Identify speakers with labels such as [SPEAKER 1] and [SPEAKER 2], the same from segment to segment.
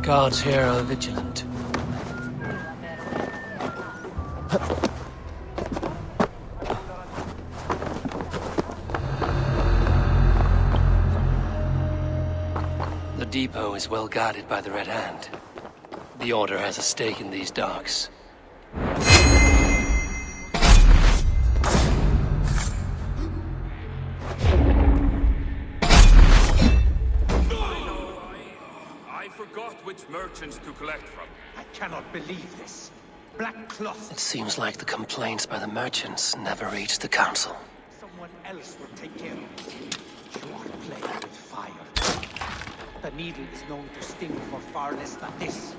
[SPEAKER 1] Guards here are vigilant. The depot is well guarded by the Red Hand. The Order has a stake in these docks.
[SPEAKER 2] I forgot which merchants to collect from.
[SPEAKER 3] I cannot believe this. Black cloth.
[SPEAKER 1] It seems like the complaints by the merchants never reached the council.
[SPEAKER 3] Someone else will take care of it. You are playing with fire. The needle is known to sting for far less than this.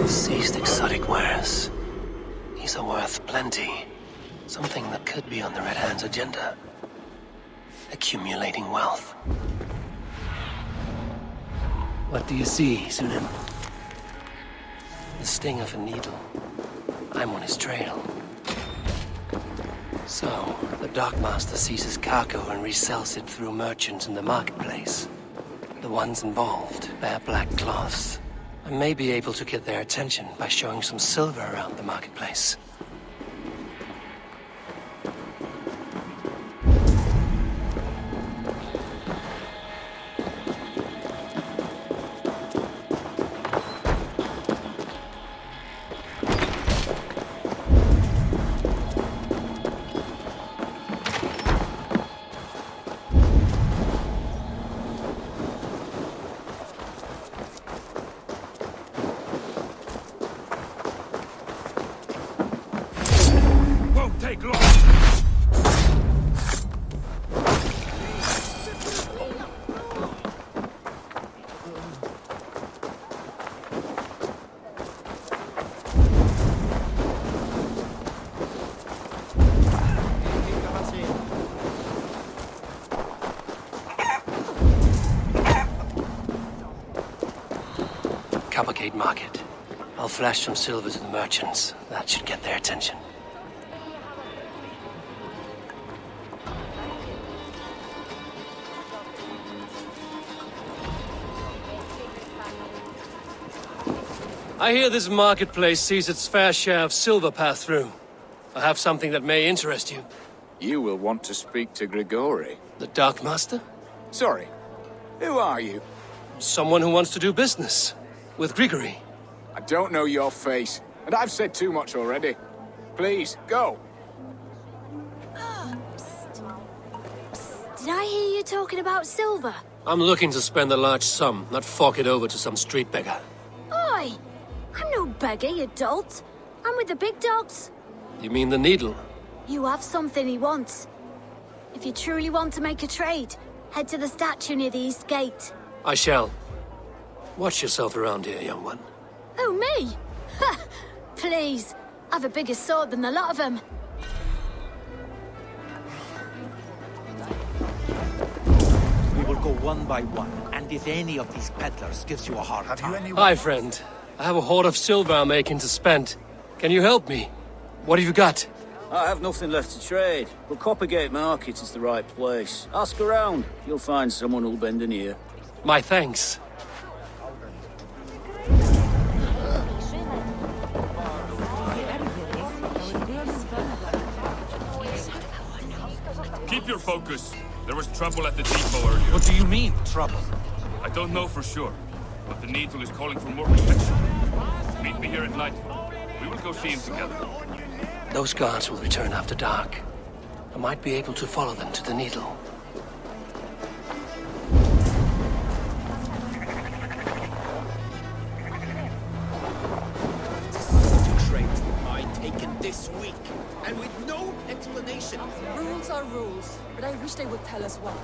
[SPEAKER 1] Seized exotic wares. These are worth plenty. Something that could be on the Red Hand's agenda. Accumulating wealth. What do you see, Sunan? The sting of a needle. I'm on his trail. So, the dockmaster seizes cargo and resells it through merchants in the marketplace. The ones involved bear black cloths. I may be able to get their attention by showing some silver around the marketplace.
[SPEAKER 2] Take long.
[SPEAKER 1] Coppergate Market. I'll flash some silver to the merchants. That should get their attention. I hear this marketplace sees its fair share of silver pass through. I have something that may interest you.
[SPEAKER 4] You will want to speak to Grigori.
[SPEAKER 1] The Darkmaster?
[SPEAKER 4] Sorry, who are you?
[SPEAKER 1] Someone who wants to do business. With Grigory.
[SPEAKER 4] I don't know your face, and I've said too much already. Please, go.
[SPEAKER 5] Did I hear you talking about silver?
[SPEAKER 1] I'm looking to spend a large sum, not fork it over to some street beggar.
[SPEAKER 5] Oi! I'm no beggar, you dolt. I'm with the big dogs.
[SPEAKER 1] You mean the needle?
[SPEAKER 5] You have something he wants. If you truly want to make a trade, head to the statue near the east gate.
[SPEAKER 1] I shall. Watch yourself around here, young one.
[SPEAKER 5] Oh, me? Ha! Please, I've a bigger sword than the lot of them.
[SPEAKER 3] We will go one by one, and if any of these peddlers gives you a hard time...
[SPEAKER 1] Hi, friend. I have a hoard of silver I'm making to spend. Can you help me? What have you got?
[SPEAKER 6] I have nothing left to trade, but Coppergate Market is the right place. Ask around. You'll find someone who'll bend an ear.
[SPEAKER 1] My thanks.
[SPEAKER 2] Keep your focus. There was trouble at the depot earlier.
[SPEAKER 3] What do you mean, trouble?
[SPEAKER 2] I don't know for sure, but the Needle is calling for more protection. Meet me here at night. We will go see him together.
[SPEAKER 1] Those guards will return after dark. I might be able to follow them to the Needle.
[SPEAKER 3] Trade I taken this week, and with no explanation.
[SPEAKER 7] Rules are rules, but I wish they would tell us why.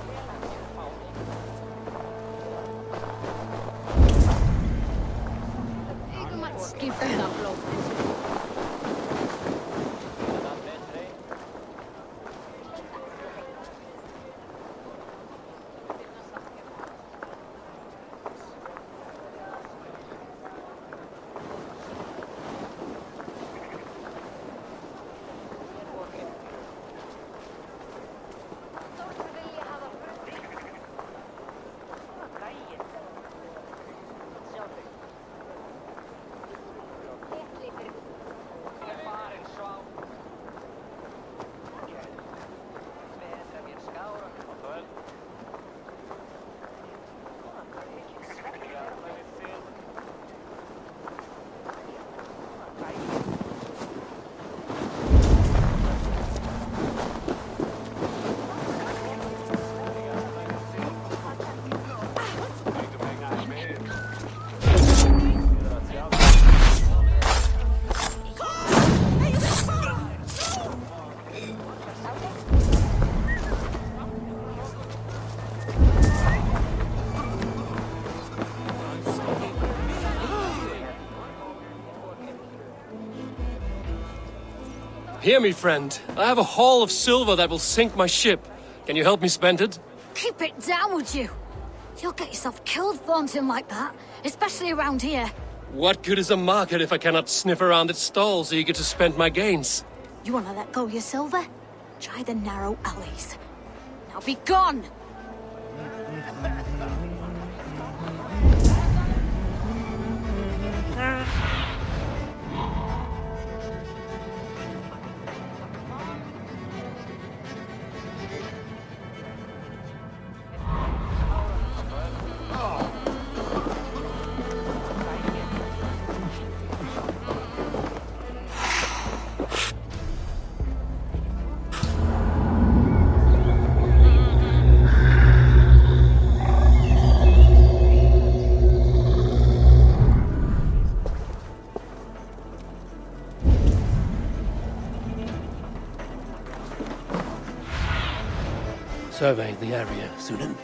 [SPEAKER 1] Hear me, friend. I have a haul of silver that will sink my ship. Can you help me spend it?
[SPEAKER 5] Keep it down, would you? You'll get yourself killed flaunting like that, especially around here.
[SPEAKER 1] What good is a market if I cannot sniff around its stalls eager to spend my gains?
[SPEAKER 5] You want to let go of your silver? Try the narrow alleys. Now be gone!
[SPEAKER 1] Survey the area, Sudan.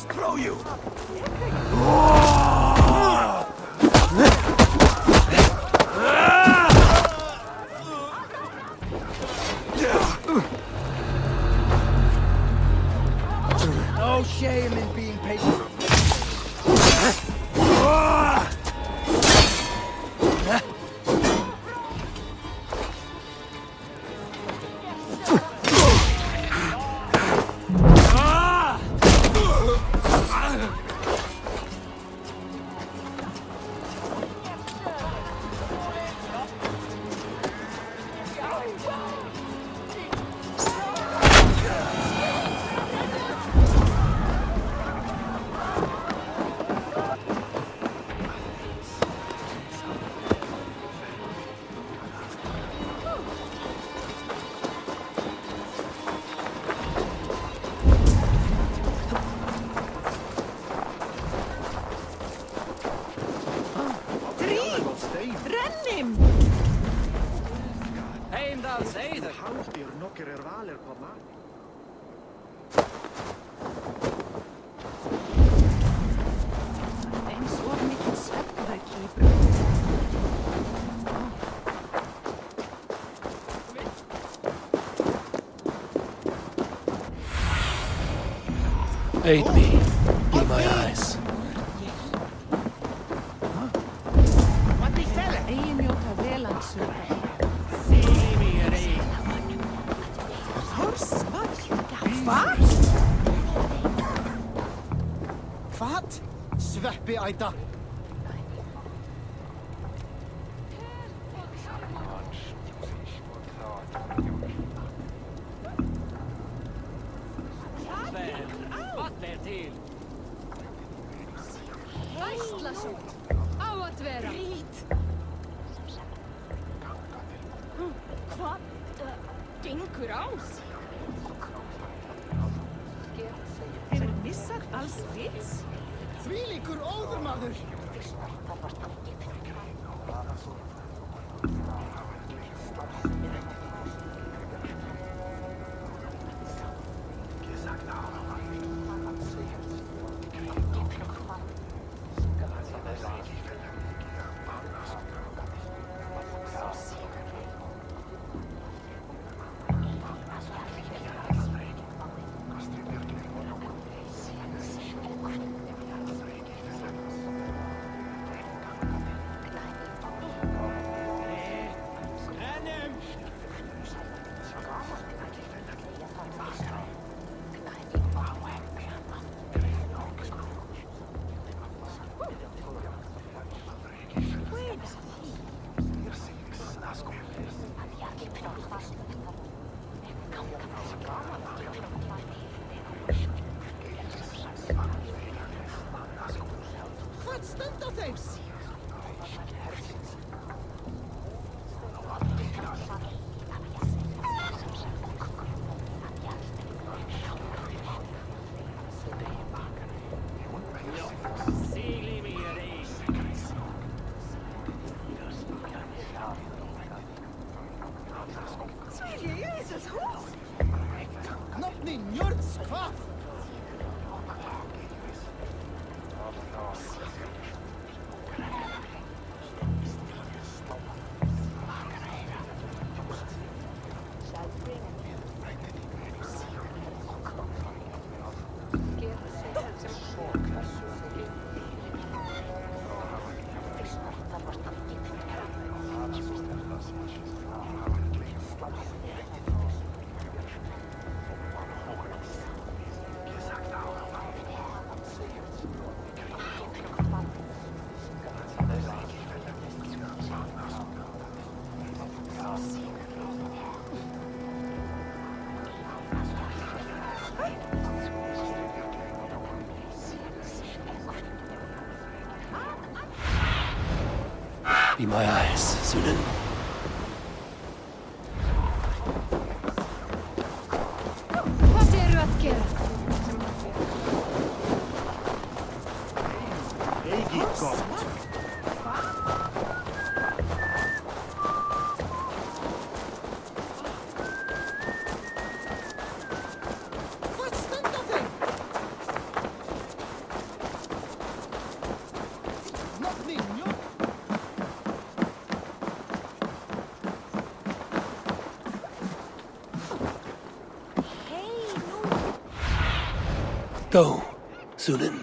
[SPEAKER 3] Throw you! No shame in being patient.
[SPEAKER 6] Same thou say that.
[SPEAKER 8] Hálftir nokkrir valir koma.
[SPEAKER 9] Eins og mikill svefnverk.
[SPEAKER 1] Aid me. Be my eyes.
[SPEAKER 9] Eigi njóta vel að sögja.
[SPEAKER 8] Hvað? Sveppi æta.
[SPEAKER 6] Vad är till?
[SPEAKER 7] Æslasótt. Á að vera. Hvað gengur á?
[SPEAKER 9] Hefur missað alls vits?
[SPEAKER 8] Þvílíkur óðurmaður. Hvað standa þeir?
[SPEAKER 9] Jesus, hús!
[SPEAKER 8] Nafni Njörds, hvað?
[SPEAKER 1] Be my eyes, Sunan.
[SPEAKER 7] Hvað eru að gera?
[SPEAKER 8] Eigi gott. Hvað standa þeir? Nafni Njörds.
[SPEAKER 1] Go, Sunan.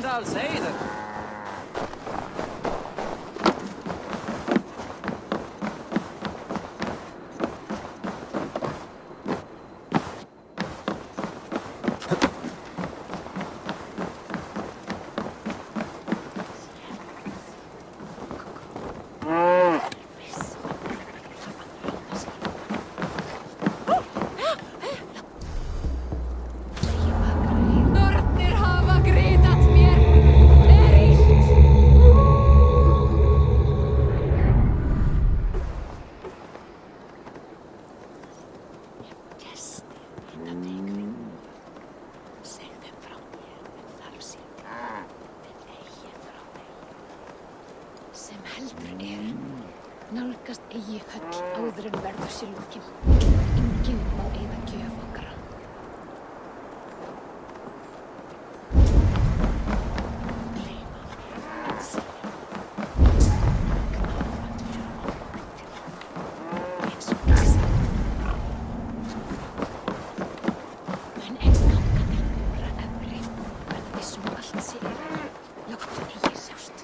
[SPEAKER 6] scoundrels either.
[SPEAKER 7] Nornir hafa gritat mér. Er illt. Sem heldur er, nálgast eigi höll áður en verður sér lokið. Enginn má eyða gjöf okkar. Mun enn ganga til múra efri, verða vissum allt sé yfir. Láttu eigi sjást.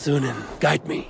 [SPEAKER 1] Sunan, guide me.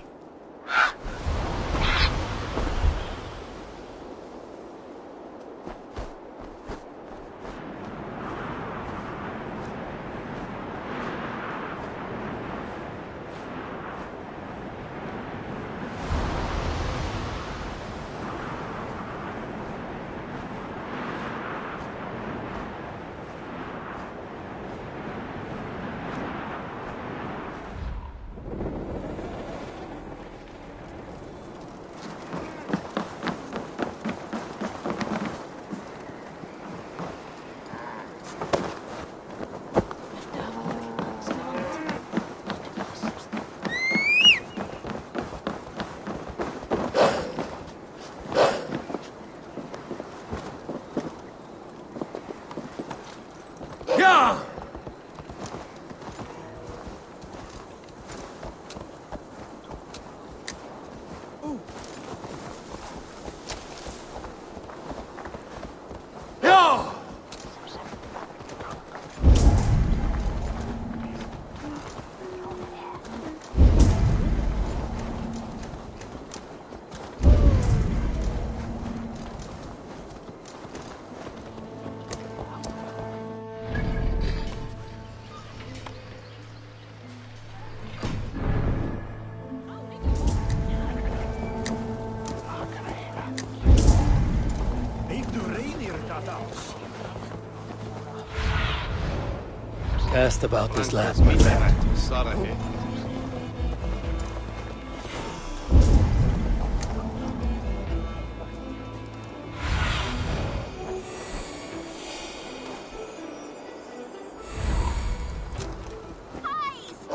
[SPEAKER 1] asked about this land, my friend.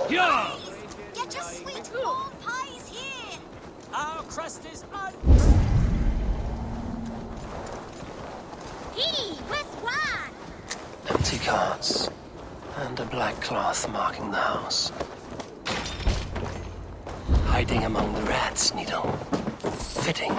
[SPEAKER 5] Yeah! Get your sweet corn pies here!
[SPEAKER 6] Our crust is un...
[SPEAKER 5] Hey, where's one?
[SPEAKER 1] Empty carts. And a black cloth marking the house. Hiding among the rats, Needle. Fitting.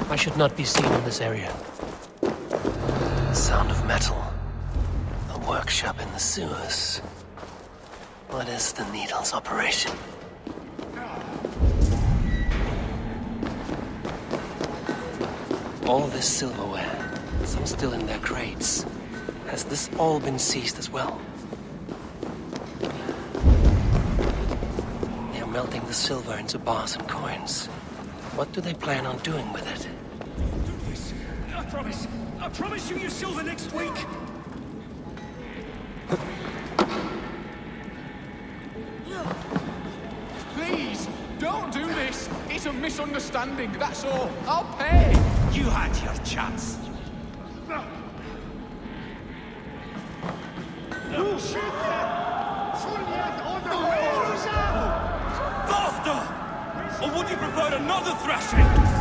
[SPEAKER 1] I should not be seen in this area. Sound of metal. A workshop in the sewers. What is the Needle's operation? All this silverware, some still in their crates. Has this all been seized as well? They are melting the silver into bars and coins. What do they plan on doing with it?
[SPEAKER 3] I promise you your silver next week!
[SPEAKER 4] Please, don't do this. It's a misunderstanding, that's all. I'll pay.
[SPEAKER 3] You had your chance.
[SPEAKER 2] Faster! Or would you prefer another thrashing?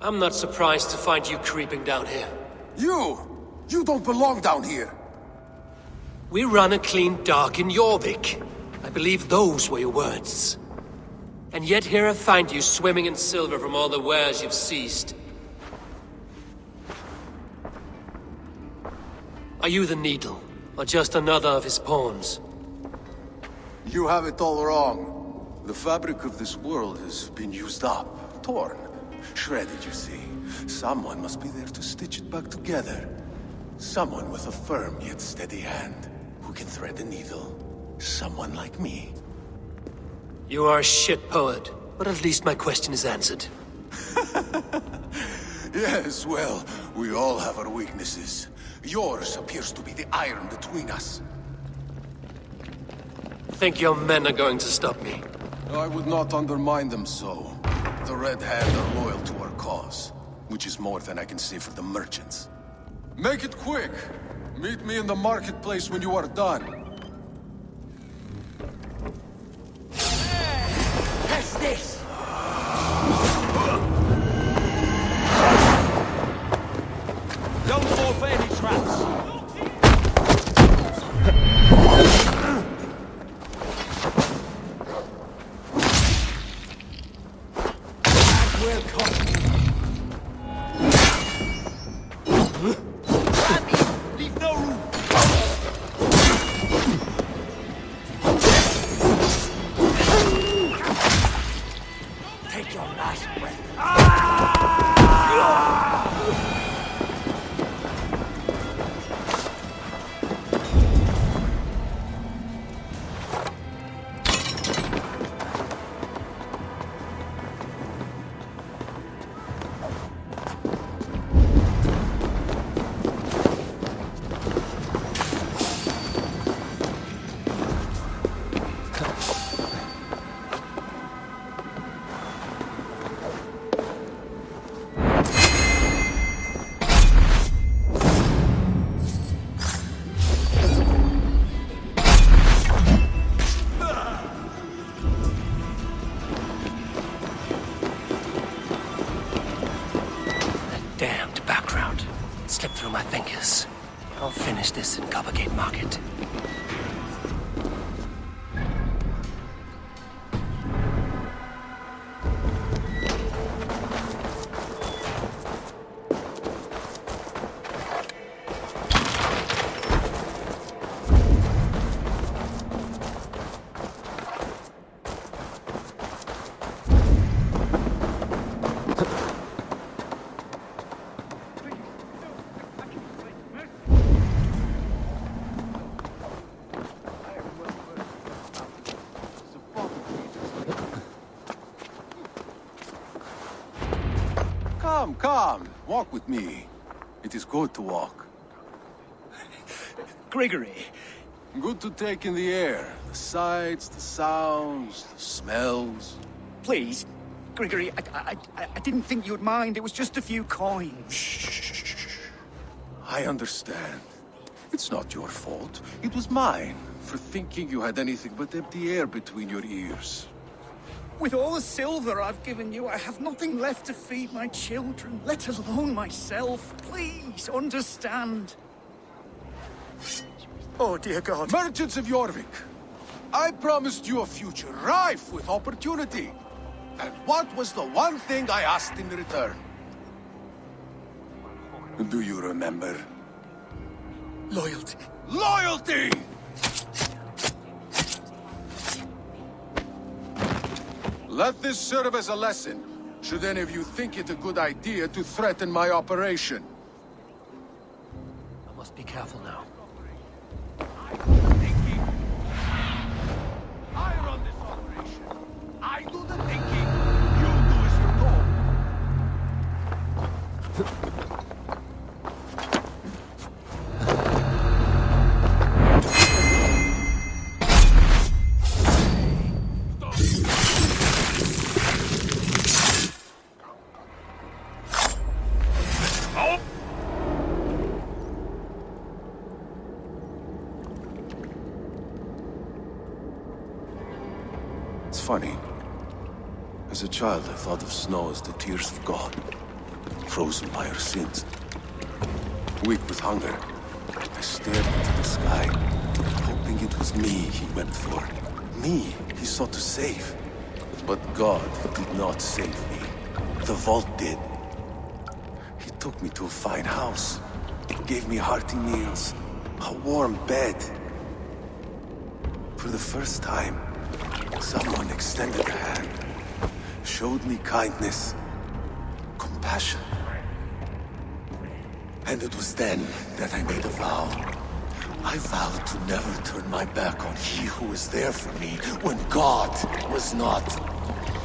[SPEAKER 1] I'm not surprised to find you creeping down here.
[SPEAKER 10] You don't belong down here.
[SPEAKER 1] We run a clean dock in Jorvik. I believe those were your words. And yet here I find you swimming in silver from all the wares you've seized. Are you the Needle, or just another of his pawns?
[SPEAKER 10] You have it all wrong. The fabric of this world has been used up, torn, shredded, you see. Someone must be there to stitch it back together. Someone with a firm yet steady hand, who can thread the needle. Someone like me.
[SPEAKER 1] You are a shit poet, but at least my question is answered.
[SPEAKER 10] Yes, well, we all have our weaknesses. Yours appears to be the iron between us.
[SPEAKER 1] Think your men are going to stop me?
[SPEAKER 10] I would not undermine them so. The Red Hand are loyal to our cause, which is more than I can say for the merchants. Make it quick! Meet me in the marketplace when you are done.
[SPEAKER 3] Press this! Don't fall for any traps! Take your last
[SPEAKER 1] slipped through my fingers. I'll finish this in Coppergate Market.
[SPEAKER 10] Come. Walk with me. It is good to walk.
[SPEAKER 6] Gregory,
[SPEAKER 10] Good to take in the air. The sights, the sounds, the smells.
[SPEAKER 6] please. Gregory, I didn't think you'd mind. It was just a few coins.
[SPEAKER 10] Shh. I understand. It's not your fault. It was mine for thinking you had anything but empty air between your ears.
[SPEAKER 6] With all the silver I've given you, I have nothing left to feed my children, let alone myself. Please, understand. Oh, dear God.
[SPEAKER 10] Merchants of Jorvik, I promised you a future rife with opportunity. And what was the one thing I asked in return? Do you remember?
[SPEAKER 6] Loyalty.
[SPEAKER 10] Loyalty! Let this serve as a lesson, should any of you think it a good idea to threaten my operation.
[SPEAKER 1] I must be careful now.
[SPEAKER 3] I run this operation. I do the thinking. You do as you're told.
[SPEAKER 10] It's funny. As a child, I thought of snow as the tears of God, frozen by our sins. Weak with hunger, I stared into the sky, hoping it was me he wept for. Me he sought to save. But God did not save me. The vault did. He took me to a fine house, gave me hearty meals, a warm bed. For the first time, someone extended a hand, showed me kindness, compassion. And it was then that I made a vow. I vowed to never turn my back on he who was there for me when God was not.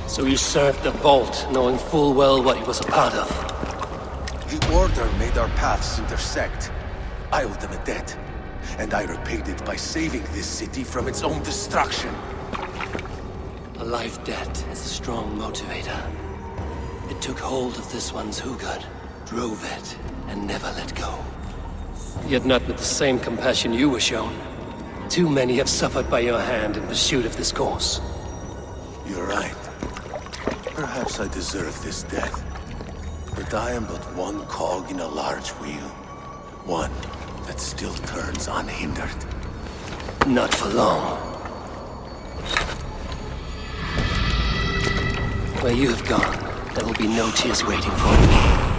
[SPEAKER 1] So you served the Vault, knowing full well what he was a part of.
[SPEAKER 10] The Order made our paths intersect. I owed them a debt, and I repaid it by saving this city from its own destruction.
[SPEAKER 1] A life debt is a strong motivator. It took hold of this one's Hugad, drove it, and never let go. Yet not with the same compassion you were shown. Too many have suffered by your hand in pursuit of this course.
[SPEAKER 10] You're right. Perhaps I deserve this death. But I am but one cog in a large wheel. One that still turns unhindered.
[SPEAKER 1] Not for long. Where you have gone, there will be no tears waiting for me.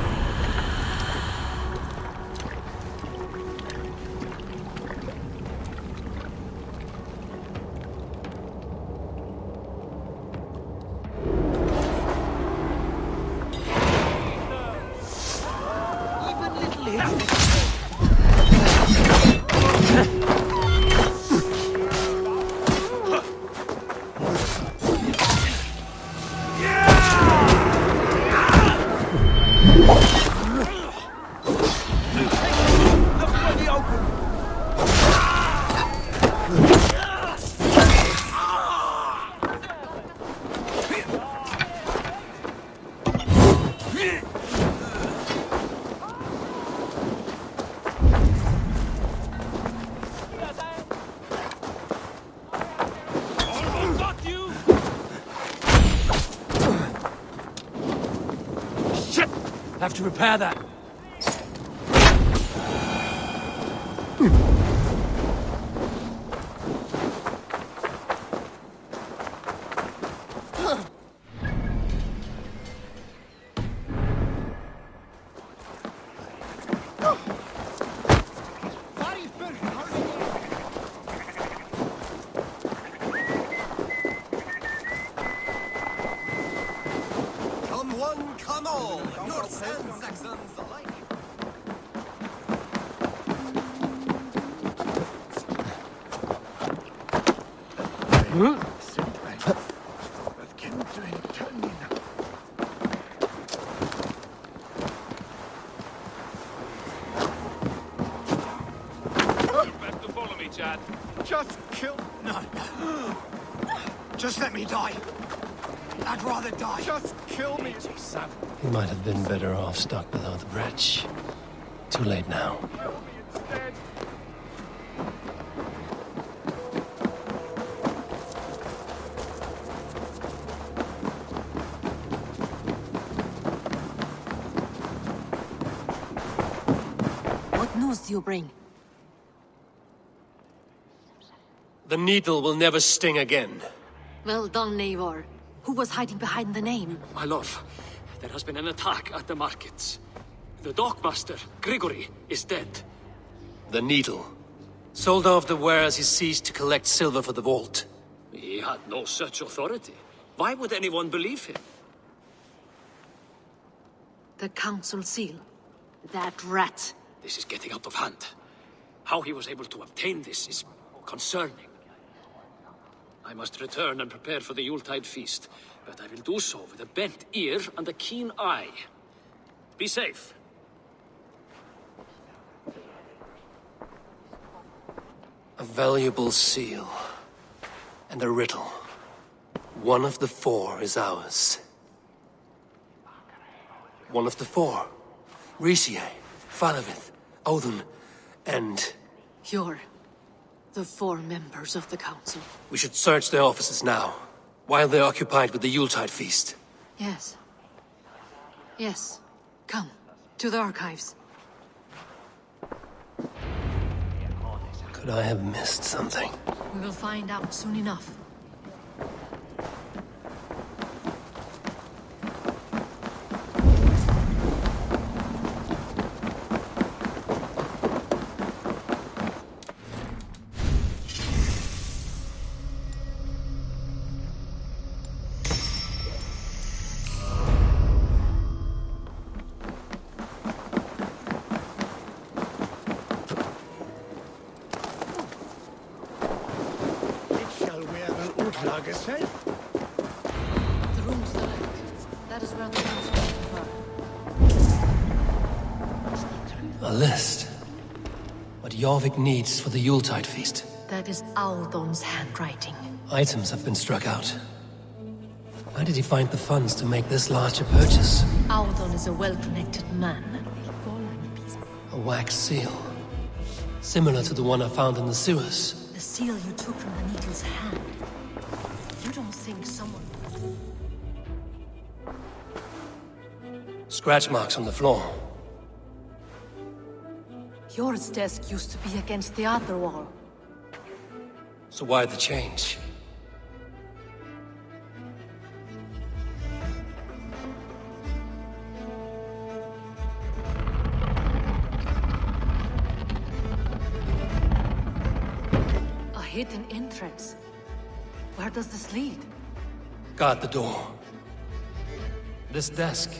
[SPEAKER 1] Have to repair that.
[SPEAKER 10] Come one, come all, Norse and Saxons alike.
[SPEAKER 2] You best to follow me, Chad.
[SPEAKER 6] Just kill... No. Just let me die. I'd rather die. Just kill me.
[SPEAKER 1] He might have been better off stuck below the bridge. Too late now.
[SPEAKER 11] What news do you bring?
[SPEAKER 1] The needle will never sting again.
[SPEAKER 11] Well done, Eivor. Who was hiding behind the name?
[SPEAKER 12] My lord, there has been an attack at the markets. The dockmaster, Grigory, is dead.
[SPEAKER 1] The needle. Sold off the wares he seized to collect silver for the vault.
[SPEAKER 12] He had no such authority. Why would anyone believe him?
[SPEAKER 11] The council seal. That rat.
[SPEAKER 12] This is getting out of hand. How he was able to obtain this is concerning. I must return and prepare for the Yuletide feast, but I will do so with a bent ear and a keen eye. Be safe.
[SPEAKER 1] A valuable seal. And a riddle. One of the four is ours. One of the four. Riesier, Falavith, Odin, and...
[SPEAKER 11] You're the four members of the council.
[SPEAKER 1] We should search their offices now, while they're occupied with the Yuletide feast.
[SPEAKER 11] Yes. Yes. Come, to the archives.
[SPEAKER 1] Could I have missed something?
[SPEAKER 11] We will find out soon enough. The room to the left. That is where the council were.
[SPEAKER 1] A list. What Jorvik needs for the Yuletide feast.
[SPEAKER 11] That is Audon's handwriting.
[SPEAKER 1] Items have been struck out. Where did he find the funds to make this larger purchase?
[SPEAKER 11] Audon is a well-connected man.
[SPEAKER 1] A wax seal. Similar to the one I found in the sewers.
[SPEAKER 11] The seal you took from the needle's hand. You don't think someone...
[SPEAKER 1] Scratch marks on the floor.
[SPEAKER 11] Yours desk used to be against the other wall.
[SPEAKER 1] So why the change?
[SPEAKER 11] A hidden entrance. Where does this lead?
[SPEAKER 1] Guard the door. This desk.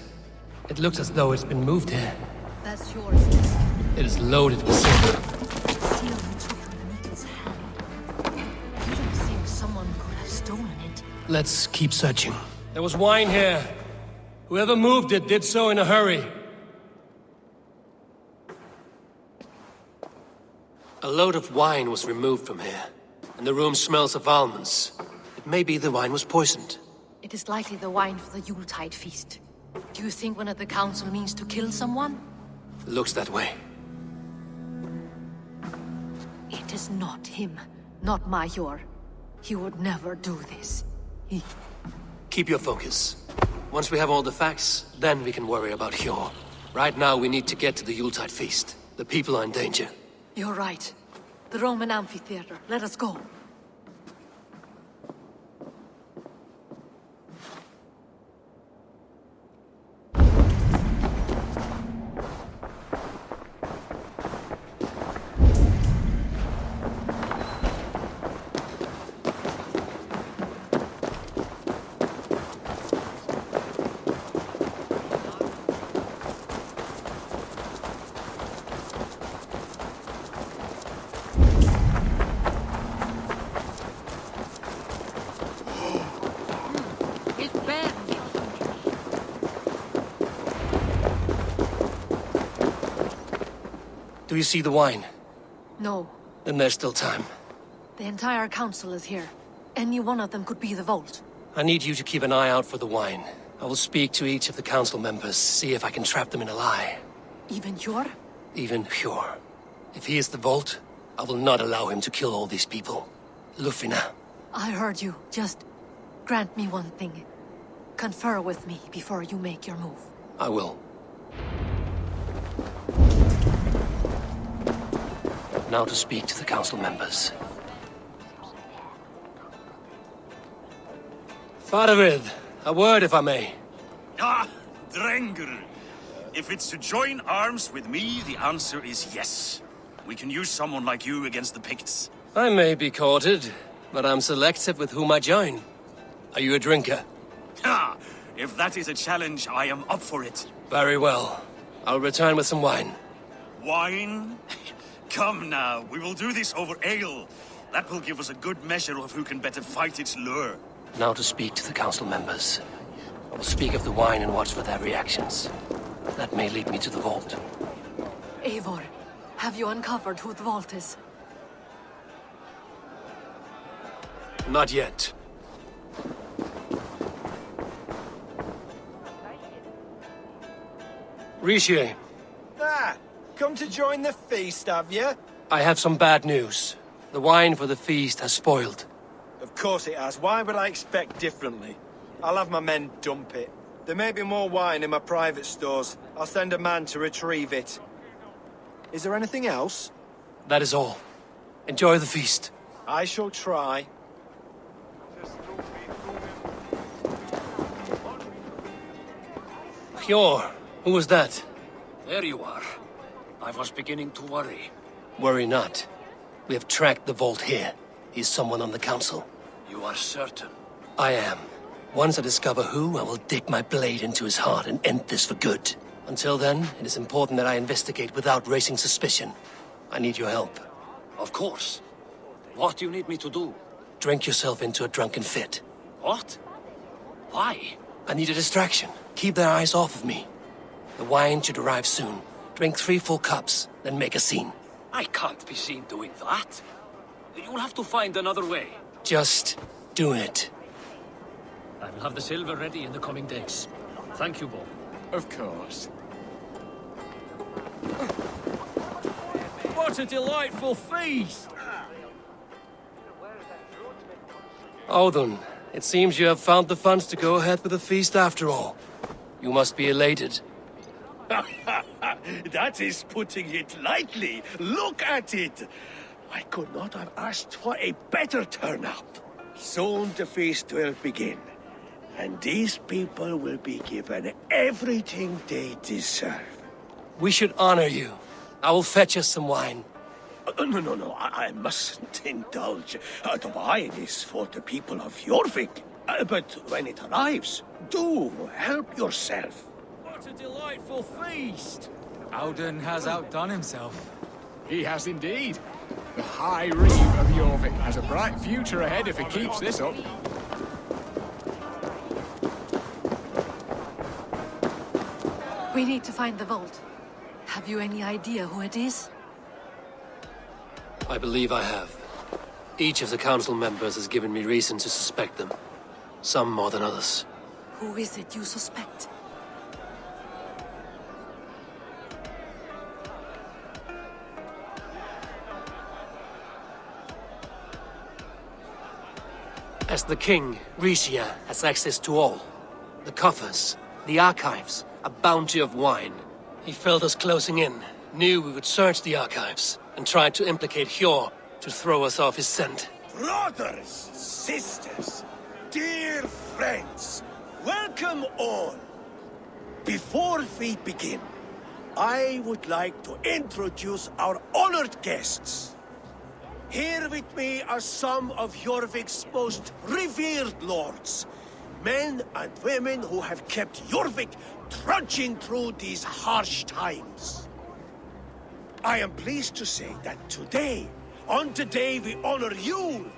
[SPEAKER 1] It looks as though it's been moved here.
[SPEAKER 11] That's yours desk.
[SPEAKER 1] It is loaded with silver.
[SPEAKER 11] The seal you took from the needle's hand. You don't think someone could have stolen it?
[SPEAKER 1] Let's keep searching. There was wine here. Whoever moved it did so in a hurry. A load of wine was removed from here, and the room smells of almonds. It may be the wine was poisoned.
[SPEAKER 11] It is likely the wine for the Yuletide feast. Do you think one of the council means to kill someone?
[SPEAKER 1] Looks that way.
[SPEAKER 11] It is not him, not Major. He would never do this.
[SPEAKER 1] Keep your focus. Once we have all the facts, then we can worry about Hjor. Right now, we need to get to the Yuletide feast. The people are in danger.
[SPEAKER 11] You're right. The Roman amphitheater. Let us go.
[SPEAKER 1] Do you see the wine?
[SPEAKER 11] No.
[SPEAKER 1] Then there's still time.
[SPEAKER 11] The entire council is here. Any one of them could be the vault.
[SPEAKER 1] I need you to keep an eye out for the wine. I will speak to each of the council members, see if I can trap them in a lie.
[SPEAKER 11] Even Hjor?
[SPEAKER 1] Even Hjor. If he is the vault, I will not allow him to kill all these people. Lufina.
[SPEAKER 11] I heard you. Just grant me one thing. Confer with me before you make your move.
[SPEAKER 1] I will. Now to speak to the council members. Faravid, a word if I may.
[SPEAKER 13] Ah, Drengr. If it's to join arms with me, the answer is yes. We can use someone like you against the Picts.
[SPEAKER 1] I may be courted, but I'm selective with whom I join. Are you a drinker?
[SPEAKER 13] Ha! If that is a challenge, I am up for it.
[SPEAKER 1] Very well. I'll return with some wine.
[SPEAKER 13] Wine? Come now, we will do this over ale. That will give us a good measure of who can better fight its lure.
[SPEAKER 1] Now to speak to the council members. I will speak of the wine and watch for their reactions. That may lead me to the vault.
[SPEAKER 11] Eivor, have you uncovered who the vault is?
[SPEAKER 1] Not yet. Rishi,
[SPEAKER 14] Ah, come to join the feast, have you?
[SPEAKER 1] I have some bad news. The wine for the feast has spoiled.
[SPEAKER 14] Of course it has. Why would I expect differently? I'll have my men dump it. There may be more wine in my private stores. I'll send a man to retrieve it. Is there anything else?
[SPEAKER 1] That is all. Enjoy the feast.
[SPEAKER 14] I shall try.
[SPEAKER 1] Hjor, who was that?
[SPEAKER 12] There you are. I was beginning to worry.
[SPEAKER 1] Worry not. We have tracked the vault here. He is someone on the council.
[SPEAKER 12] You are certain?
[SPEAKER 1] I am. Once I discover who, I will dig my blade into his heart and end this for good. Until then, it is important that I investigate without raising suspicion. I need your help.
[SPEAKER 12] Of course. What do you need me to do?
[SPEAKER 1] Drink yourself into a drunken fit.
[SPEAKER 12] What? Why?
[SPEAKER 1] I need a distraction. Keep their eyes off of me. The wine should arrive soon. Drink 3 full cups, then make a scene.
[SPEAKER 12] I can't be seen doing that. You'll have to find another way.
[SPEAKER 1] Just do it.
[SPEAKER 12] I will have the silver ready in the coming days. Thank you, Bo.
[SPEAKER 4] Of course.
[SPEAKER 6] What a delightful feast!
[SPEAKER 1] Odin, it seems you have found the funds to go ahead with the feast after all. You must be elated.
[SPEAKER 15] That is putting it lightly. Look at it. I could not have asked for a better turnout. Soon the feast will begin. And these people will be given everything they deserve.
[SPEAKER 1] We should honor you. I will fetch us some wine.
[SPEAKER 15] No, I mustn't indulge. The wine is for the people of Jorvik. But when it arrives, do help yourself.
[SPEAKER 6] What a delightful feast!
[SPEAKER 4] Alden has outdone himself. He has indeed. The High Reeve of Jorvik has a bright future ahead if he keeps this up.
[SPEAKER 11] We need to find the vault. Have you any idea who it is?
[SPEAKER 1] I believe I have. Each of the council members has given me reason to suspect them. Some more than others.
[SPEAKER 11] Who is it you suspect?
[SPEAKER 1] As the king, Rishia has access to all. The coffers, the archives, a bounty of wine. He felt us closing in, knew we would search the archives and tried to implicate Hjor to throw us off his scent.
[SPEAKER 15] Brothers, sisters, dear friends, welcome all. Before we begin, I would like to introduce our honored guests. Here with me are some of Jorvik's most revered lords, men and women who have kept Jorvik trudging through these harsh times. I am pleased to say that today, on the day we honor you,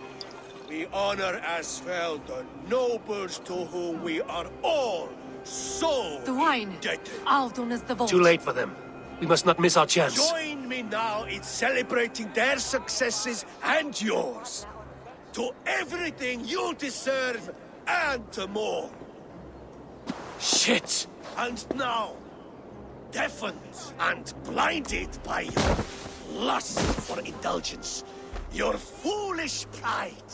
[SPEAKER 15] we honor as well the nobles to whom we are all so
[SPEAKER 11] The wine.
[SPEAKER 15] indebted.
[SPEAKER 11] Aldun is the vote.
[SPEAKER 1] Too late for them. We must not miss our chance.
[SPEAKER 15] Join me now in celebrating their successes and yours. To everything you deserve and more.
[SPEAKER 1] Shit!
[SPEAKER 15] And now, deafened and blinded by your lust for indulgence, your foolish pride,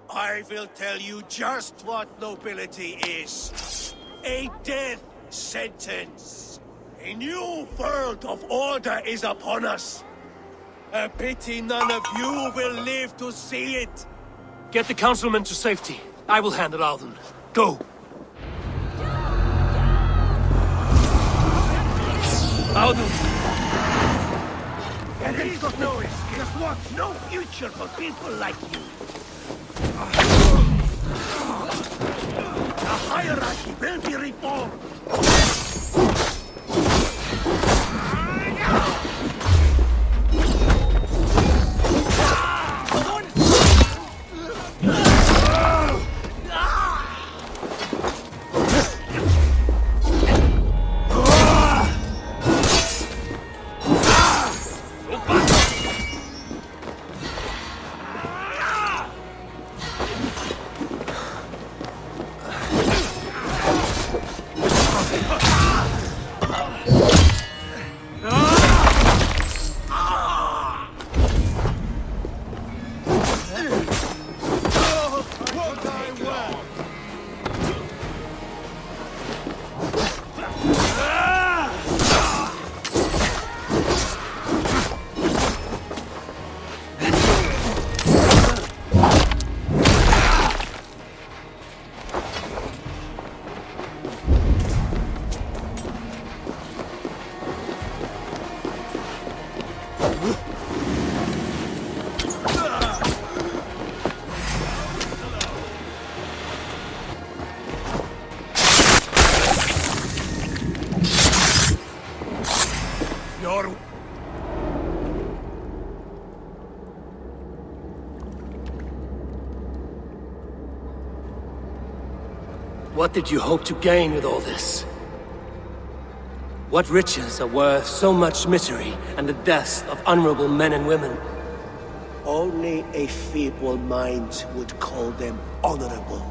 [SPEAKER 15] I will tell you just what nobility is. A death sentence. A new world of order is upon us. A pity none of you will live to see it.
[SPEAKER 1] Get the councilman to safety. I will handle Aldun. Go! Aldun!
[SPEAKER 15] There is no escape. No future for people like you. The hierarchy will be reformed.
[SPEAKER 1] What did you hope to gain with all this? What riches are worth so much misery and the deaths of honorable men and women?
[SPEAKER 15] Only a feeble mind would call them honorable.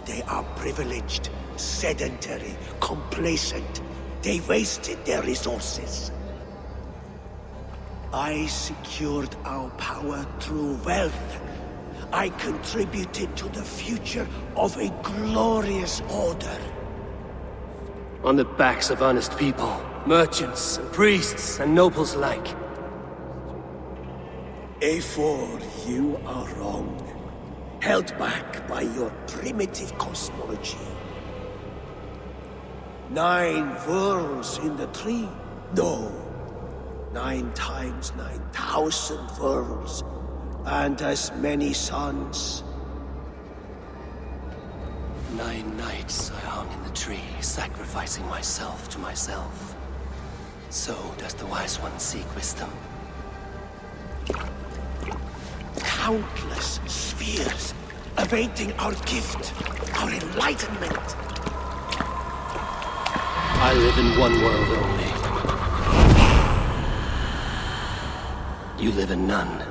[SPEAKER 15] They are privileged, sedentary, complacent. They wasted their resources. I secured our power through wealth. I contributed to the future of a glorious order.
[SPEAKER 1] On the backs of honest people, merchants, and priests, and nobles alike.
[SPEAKER 15] Eivor, you are wrong. Held back by your primitive cosmology. 9 worlds in the tree? No. 9 times 9,000 worlds. And as many suns.
[SPEAKER 1] 9 nights I hung in the tree, sacrificing myself to myself. So does the Wise One seek wisdom.
[SPEAKER 15] Countless spheres awaiting our gift, our enlightenment.
[SPEAKER 1] I live in one world only. You live in none.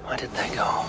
[SPEAKER 1] Where did they go?